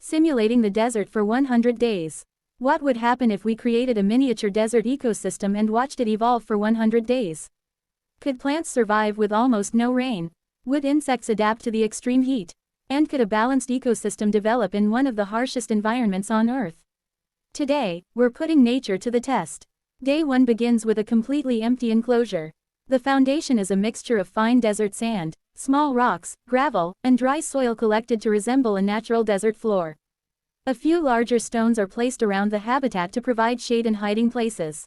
Simulating the desert for 100 days. What would happen if we created a miniature desert ecosystem and watched it evolve for 100 days? Could plants survive with almost no rain? Would insects adapt to the extreme heat? And could a balanced ecosystem develop in one of the harshest environments on Earth? Today, we're putting nature to the test. Day 1 begins with a completely empty enclosure. The foundation is a mixture of fine desert sand, small rocks, gravel, and dry soil collected to resemble a natural desert floor. A few larger stones are placed around the habitat to provide shade and hiding places.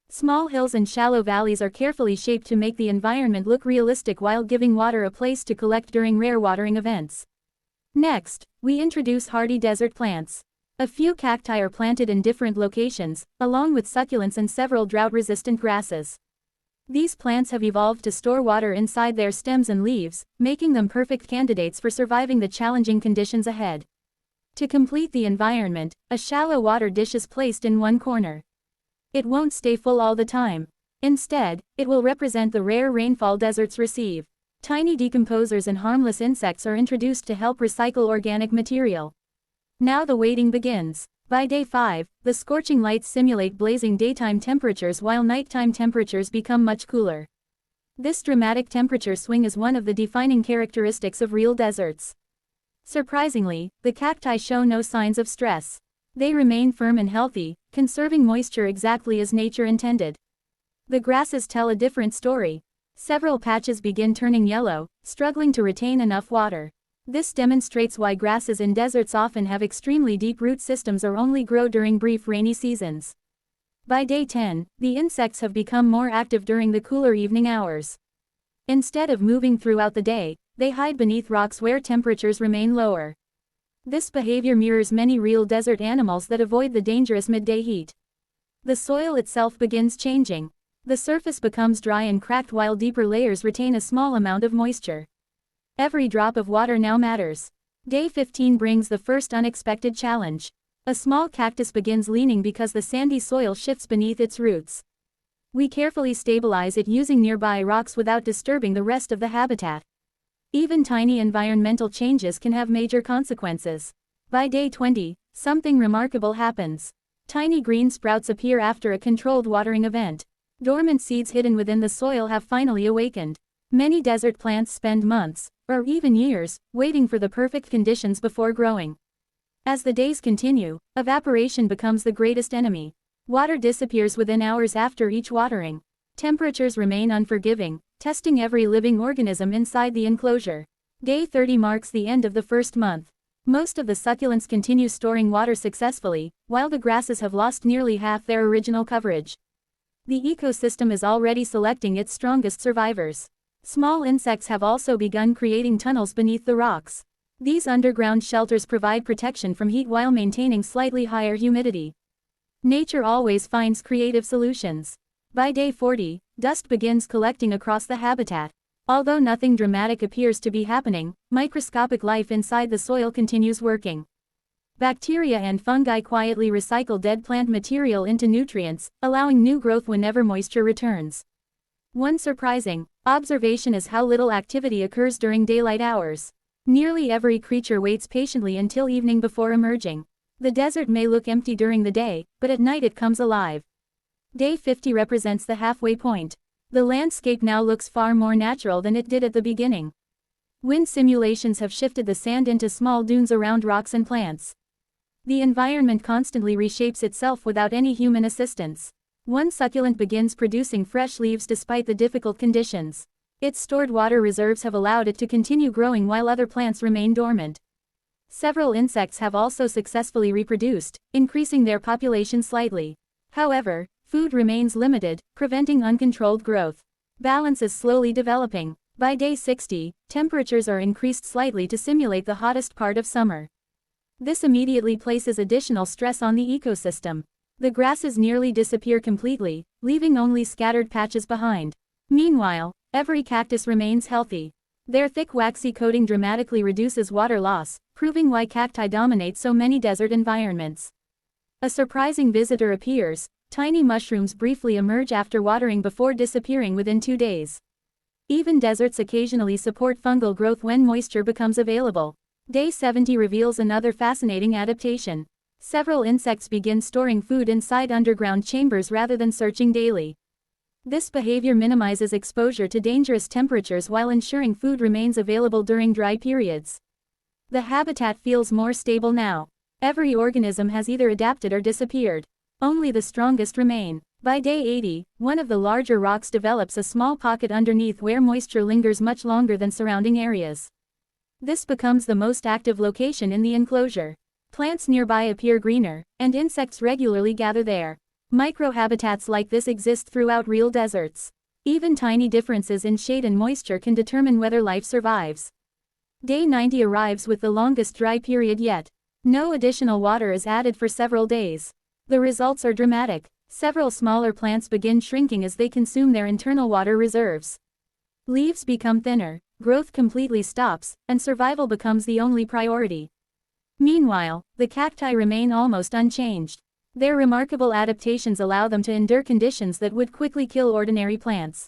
Small hills and shallow valleys are carefully shaped to make the environment look realistic while giving water a place to collect during rare watering events. Next, we introduce hardy desert plants. A few cacti are planted in different locations, along with succulents and several drought-resistant grasses. These plants have evolved to store water inside their stems and leaves, making them perfect candidates for surviving the challenging conditions ahead. To complete the environment, a shallow water dish is placed in one corner. It won't stay full all the time. Instead, it will represent the rare rainfall deserts receive. Tiny decomposers and harmless insects are introduced to help recycle organic material. Now the waiting begins. By day 5, the scorching lights simulate blazing daytime temperatures while nighttime temperatures become much cooler. This dramatic temperature swing is one of the defining characteristics of real deserts. Surprisingly, the cacti show no signs of stress. They remain firm and healthy, conserving moisture exactly as nature intended. The grasses tell a different story. Several patches begin turning yellow, struggling to retain enough water. This demonstrates why grasses in deserts often have extremely deep root systems or only grow during brief rainy seasons. By day 10, the insects have become more active during the cooler evening hours. Instead of moving throughout the day, they hide beneath rocks where temperatures remain lower. This behavior mirrors many real desert animals that avoid the dangerous midday heat. The soil itself begins changing. The surface becomes dry and cracked while deeper layers retain a small amount of moisture. Every drop of water now matters. Day 15 brings the first unexpected challenge. A small cactus begins leaning because the sandy soil shifts beneath its roots. We carefully stabilize it using nearby rocks without disturbing the rest of the habitat. Even tiny environmental changes can have major consequences. By day 20, something remarkable happens. Tiny green sprouts appear after a controlled watering event. Dormant seeds hidden within the soil have finally awakened. Many desert plants spend months, or even years, waiting for the perfect conditions before growing. As the days continue, evaporation becomes the greatest enemy. Water disappears within hours after each watering. Temperatures remain unforgiving, testing every living organism inside the enclosure. Day 30 marks the end of the first month. Most of the succulents continue storing water successfully, while the grasses have lost nearly half their original coverage. The ecosystem is already selecting its strongest survivors. Small insects have also begun creating tunnels beneath the rocks. These underground shelters provide protection from heat while maintaining slightly higher humidity. Nature always finds creative solutions. By day 40, dust begins collecting across the habitat. Although nothing dramatic appears to be happening, microscopic life inside the soil continues working. Bacteria and fungi quietly recycle dead plant material into nutrients, allowing new growth whenever moisture returns. One surprising observation is how little activity occurs during daylight hours. Nearly every creature waits patiently until evening before emerging. The desert may look empty during the day, but at night it comes alive. Day 50 represents the halfway point. The landscape now looks far more natural than it did at the beginning. Wind simulations have shifted the sand into small dunes around rocks and plants. The environment constantly reshapes itself without any human assistance. One succulent begins producing fresh leaves despite the difficult conditions. Its stored water reserves have allowed it to continue growing while other plants remain dormant. Several insects have also successfully reproduced, increasing their population slightly. However, food remains limited, preventing uncontrolled growth. Balance is slowly developing. By day 60, temperatures are increased slightly to simulate the hottest part of summer. This immediately places additional stress on the ecosystem. The grasses nearly disappear completely, leaving only scattered patches behind. Meanwhile, every cactus remains healthy. Their thick waxy coating dramatically reduces water loss, proving why cacti dominate so many desert environments. A surprising visitor appears. Tiny mushrooms briefly emerge after watering before disappearing within 2 days. Even deserts occasionally support fungal growth when moisture becomes available. Day 70 reveals another fascinating adaptation. Several insects begin storing food inside underground chambers rather than searching daily. This behavior minimizes exposure to dangerous temperatures while ensuring food remains available during dry periods. The habitat feels more stable now. Every organism has either adapted or disappeared. Only the strongest remain. By day 80, one of the larger rocks develops a small pocket underneath where moisture lingers much longer than surrounding areas. This becomes the most active location in the enclosure. Plants nearby appear greener, and insects regularly gather there. Microhabitats like this exist throughout real deserts. Even tiny differences in shade and moisture can determine whether life survives. Day 90 arrives with the longest dry period yet. No additional water is added for several days. The results are dramatic. Several smaller plants begin shrinking as they consume their internal water reserves. Leaves become thinner, growth completely stops, and survival becomes the only priority. Meanwhile, the cacti remain almost unchanged. Their remarkable adaptations allow them to endure conditions that would quickly kill ordinary plants.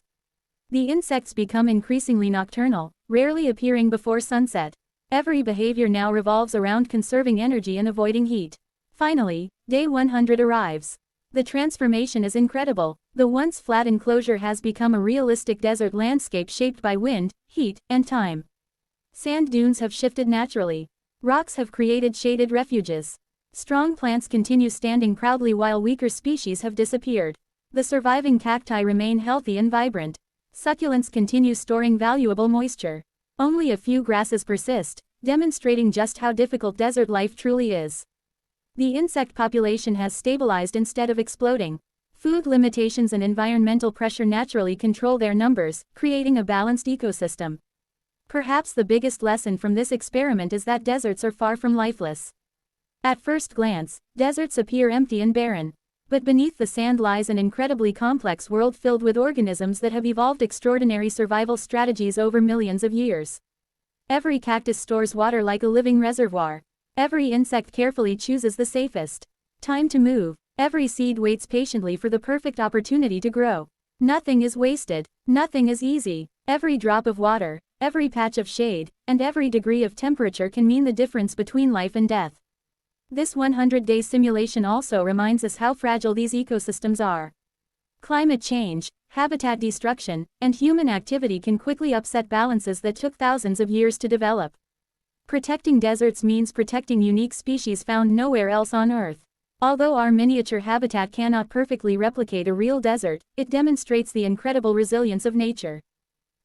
The insects become increasingly nocturnal, rarely appearing before sunset. Every behavior now revolves around conserving energy and avoiding heat. Finally, day 100 arrives. The transformation is incredible. The once flat enclosure has become a realistic desert landscape shaped by wind, heat, and time. Sand dunes have shifted naturally. Rocks have created shaded refuges. Strong plants continue standing proudly while weaker species have disappeared. The surviving cacti remain healthy and vibrant. Succulents continue storing valuable moisture. Only a few grasses persist, demonstrating just how difficult desert life truly is. The insect population has stabilized instead of exploding. Food limitations and environmental pressure naturally control their numbers, creating a balanced ecosystem. Perhaps the biggest lesson from this experiment is that deserts are far from lifeless. At first glance, deserts appear empty and barren. But beneath the sand lies an incredibly complex world filled with organisms that have evolved extraordinary survival strategies over millions of years. Every cactus stores water like a living reservoir. Every insect carefully chooses the safest time to move. Every seed waits patiently for the perfect opportunity to grow. Nothing is wasted. Nothing is easy. Every drop of water, every patch of shade, and every degree of temperature can mean the difference between life and death. This 100-day simulation also reminds us how fragile these ecosystems are. Climate change, habitat destruction, and human activity can quickly upset balances that took thousands of years to develop. Protecting deserts means protecting unique species found nowhere else on Earth. Although our miniature habitat cannot perfectly replicate a real desert, it demonstrates the incredible resilience of nature.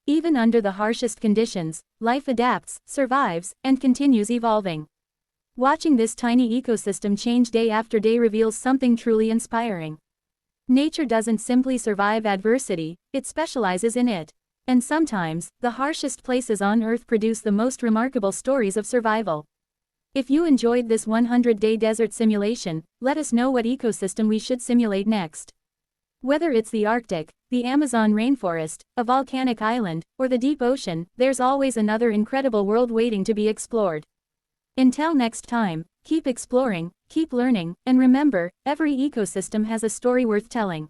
Even under the harshest conditions, life adapts, survives, and continues evolving. Watching this tiny ecosystem change day after day reveals something truly inspiring. Nature doesn't simply survive adversity, it specializes in it. And sometimes, the harshest places on Earth produce the most remarkable stories of survival. If you enjoyed this 100-day desert simulation, let us know what ecosystem we should simulate next. Whether it's the Arctic, the Amazon rainforest, a volcanic island, or the deep ocean, there's always another incredible world waiting to be explored. Until next time, keep exploring, keep learning, and remember, every ecosystem has a story worth telling.